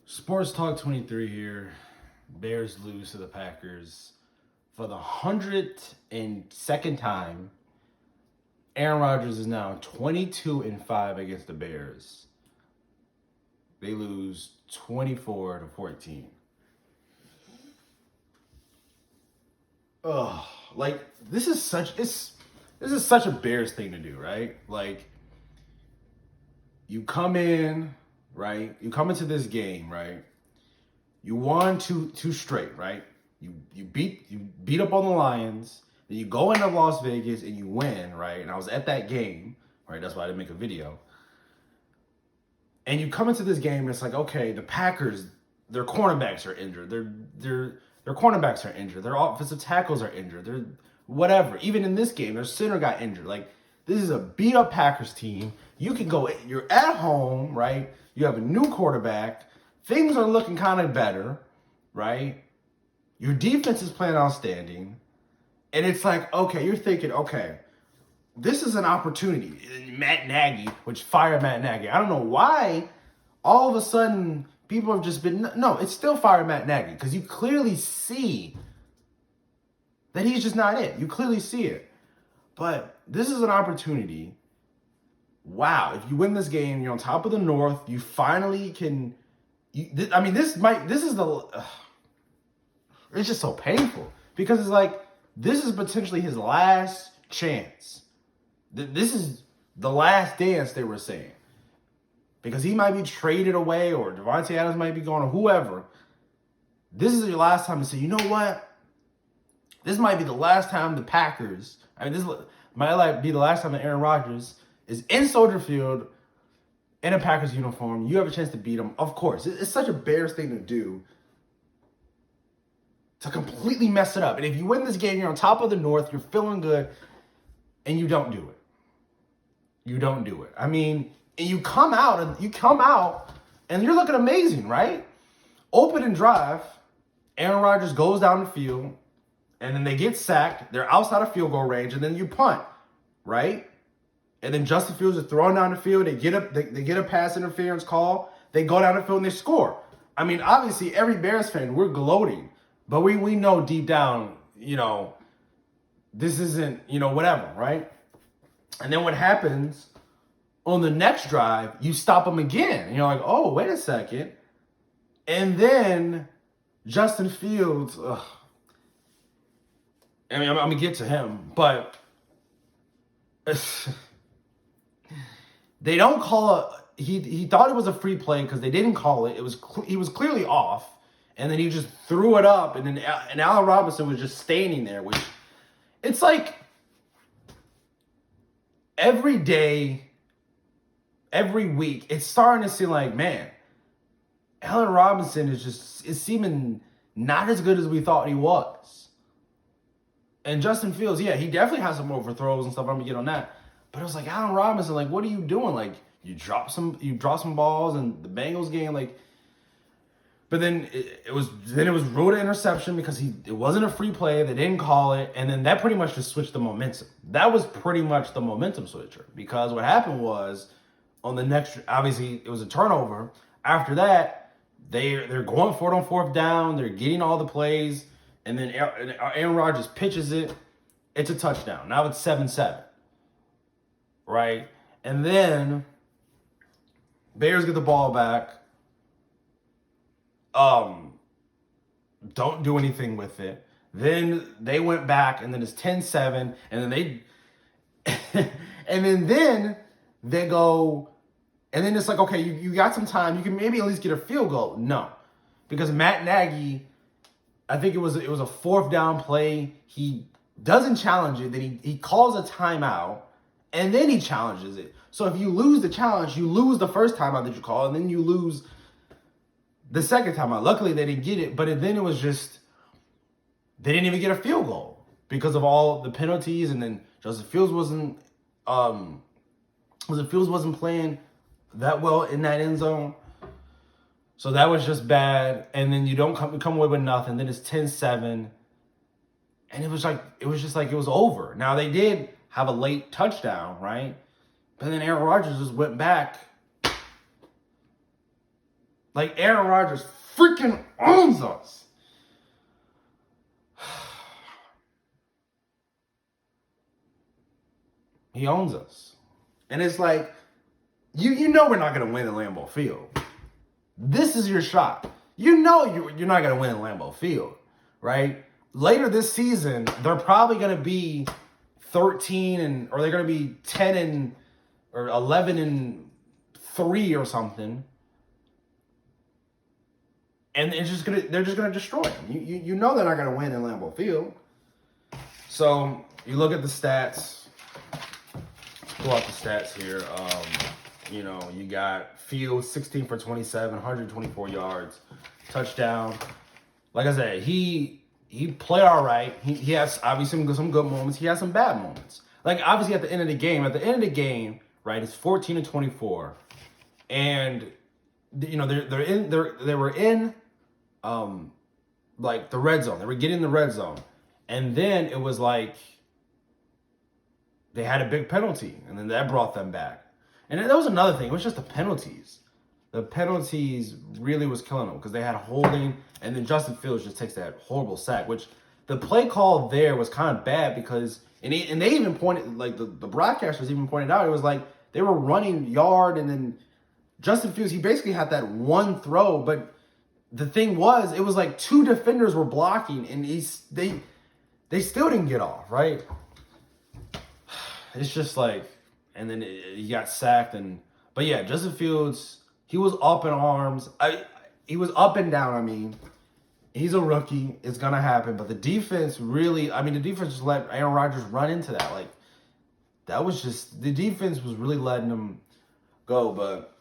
Sports Talk 23 here. Bears lose to the Packers for the 102nd time. Aaron Rodgers is now 22-5 against the Bears. They lose 24-14. Ugh, like this is such a Bears thing to do, right? Like you come in, right? You come into this game, right? You won two straight, right? You beat up on the Lions. Then you go into Las Vegas and you win, right? And I was at that game, right? That's why I didn't make a video. And you come into this game and it's like, okay, the Packers, their cornerbacks are injured. Their cornerbacks are injured. Their offensive tackles are injured. They're whatever. Even in this game, their center got injured. Like this is a beat up Packers team. You can go. You're at home, right? You have a new quarterback. Things are looking kind of better, right? Your defense is playing outstanding. And it's like, okay, you're thinking, okay, this is an opportunity. Matt Nagy, which fired Matt Nagy. I don't know why all of a sudden people have just been, no, it's still fire Matt Nagy because you clearly see that he's just not it. You clearly see it. But this is an opportunity. Wow, if you win this game, you're on top of the North. You finally can. This is the. It's just so painful because it's like this is potentially his last chance. This is the last dance they were saying because he might be traded away or Devontae Adams might be gone or whoever. This is your last time to say, you know what? This might be the last time the Packers. This might be the last time that Aaron Rodgers is in Soldier Field in a Packers uniform. You have a chance to beat them. Of course, it's such a Bears thing to do to completely mess it up. And if you win this game, you're on top of the North, you're feeling good, and you don't do it. You don't do it. I mean, and you come out and you're looking amazing, right? Open and drive, Aaron Rodgers goes down the field, and then they get sacked. They're outside of field goal range, and then you punt, right? And then Justin Fields is throwing down the field. They get a pass interference call. They go down the field and they score. I mean, obviously, every Bears fan, we're gloating. But we know deep down, this isn't, whatever, right? And then what happens on the next drive, you stop them again. And you're like, oh, wait a second. And then Justin Fields, I'm going to get to him, but they don't call it. He thought it was a free play because they didn't call it. He was clearly off. And then he just threw it up, and Allen Robinson was just standing there, which it's like every day, every week, it's starting to seem like, man, Allen Robinson is seeming not as good as we thought he was. And Justin Fields, yeah, he definitely has some overthrows and stuff. I'm gonna get on that. But it was like Allen Robinson, like, what are you doing? Like, you drop some balls, and the Bengals game, like. But then it was ruled an interception because it wasn't a free play. They didn't call it, and then that pretty much just switched the momentum. That was pretty much the momentum switcher because what happened was on the next, obviously it was a turnover. After that, they're going for it on fourth down. They're getting all the plays, and then Aaron Rodgers pitches it. It's a touchdown. Now it's 7-7, right? And then Bears get the ball back. Don't do anything with it. Then they went back, and then it's 10-7, and then then they go, and then it's like, okay, you got some time. You can maybe at least get a field goal. No, because Matt Nagy, I think it was a fourth down play. He doesn't challenge it. Then he calls a timeout, and then he challenges it. So if you lose the challenge, you lose the first timeout that you call, and then you lose the second time out. Luckily, they didn't get it, but then it was just, they didn't even get a field goal because of all the penalties, and then Justin Fields wasn't playing that well in that end zone. So that was just bad. And then you don't come away with nothing. Then it's 10-7. And it was just like it was over. Now they did have a late touchdown, right? But then Aaron Rodgers just went back Like, Aaron Rodgers freaking owns us. He owns us. And it's like, you know we're not going to win in Lambeau Field. This is your shot. You know you're not going to win in Lambeau Field, right? Later this season, they're probably going to be 13 or they're going to be 10 or 11-3 or something. And they're just gonna destroy them. You know they're not gonna win in Lambeau Field. So you look at the stats. Let's pull out the stats here. You got Fields 16 for 27, 124 yards, touchdown. Like I said, he played all right. He has obviously some good moments. He has some bad moments. Like obviously at the end of the game, right? It's 14-24, and they were in. Like the red zone. They were getting the red zone. And then it was like they had a big penalty. And then that brought them back. And that was another thing. It was just the penalties. The penalties really was killing them because they had holding. And then Justin Fields just takes that horrible sack, which the play call there was kind of bad because, and they even pointed, like the broadcasters even pointed out, it was like they were running yard and then Justin Fields, he basically had that one throw, but the thing was, it was like two defenders were blocking, and they still didn't get off, right? It's just like, and then he got sacked, but yeah, Justin Fields, he was up in arms. He was up and down. I mean, he's a rookie. It's gonna happen, but the defense just let Aaron Rodgers run into that. Like that was just the defense was really letting him go, but.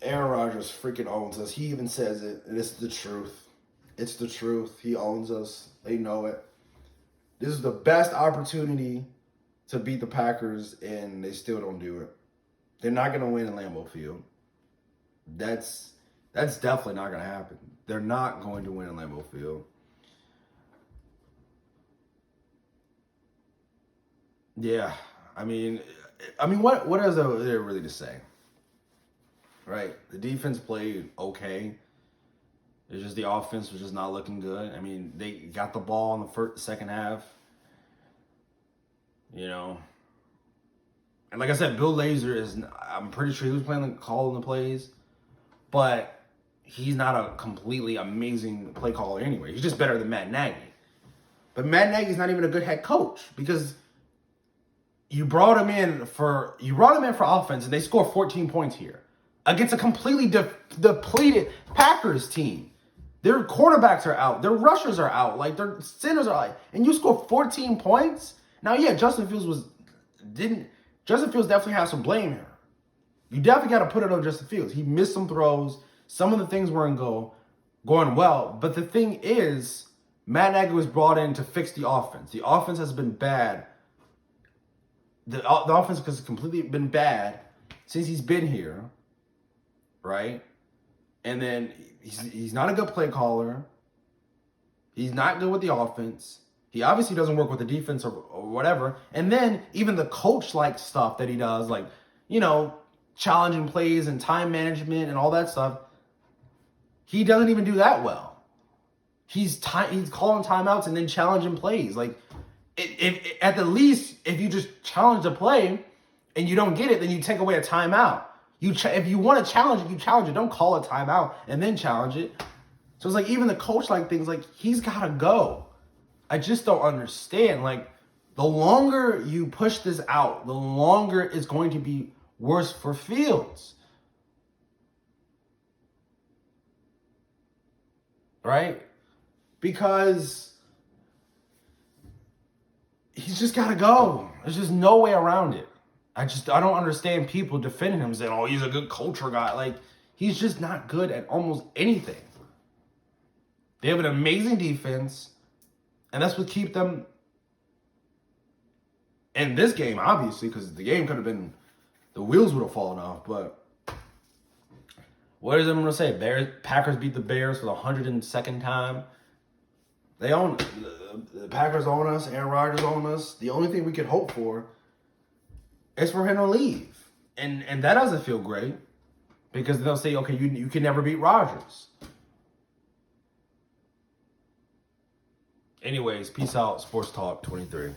Aaron Rodgers freaking owns us. He even says it, and it's the truth. It's the truth. He owns us. They know it. This is the best opportunity to beat the Packers, and they still don't do it. They're not going to win in Lambeau Field. That's definitely not going to happen. They're not going to win in Lambeau Field. Yeah, I mean, what is there really to say? Right, the defense played okay. It's just the offense was just not looking good. I mean, they got the ball in the second half. And like I said, Bill Lazor I'm pretty sure he was calling the plays, but he's not a completely amazing play caller anyway. He's just better than Matt Nagy. But Matt Nagy's not even a good head coach because you brought him in for offense and they score 14 points here. Against a completely depleted Packers team. Their quarterbacks are out. Their rushers are out. Like, their centers are out. And you score 14 points? Now, yeah, Justin Fields definitely has some blame here. You definitely got to put it on Justin Fields. He missed some throws. Some of the things weren't going well. But the thing is, Matt Nagy was brought in to fix the offense. The offense has been bad. The offense has completely been bad since he's been here. Right? And then he's not a good play caller. He's not good with the offense. He obviously doesn't work with the defense or whatever. And then even the coach-like stuff that he does, like, challenging plays and time management and all that stuff, he doesn't even do that well. He's calling timeouts and then challenging plays. Like, at the least, if you just challenge a play and you don't get it, then you take away a timeout. If you want to challenge it, you challenge it. Don't call a timeout and then challenge it. So it's like even the coach-like things, like he's got to go. I just don't understand. Like the longer you push this out, the longer it's going to be worse for Fields. Right? Because he's just got to go. There's just no way around it. I don't understand people defending him saying, oh, he's a good culture guy. Like, he's just not good at almost anything. They have an amazing defense, and that's what keep them in this game, obviously, because the game could have been, the wheels would have fallen off. But what is it going to say? Packers beat the Bears for the 102nd time. They own the Packers own us. Aaron Rodgers own us. The only thing we could hope for is for him to leave. And that doesn't feel great. Because they'll say, okay, you can never beat Rodgers. Anyways, peace out. Sports Talk 23.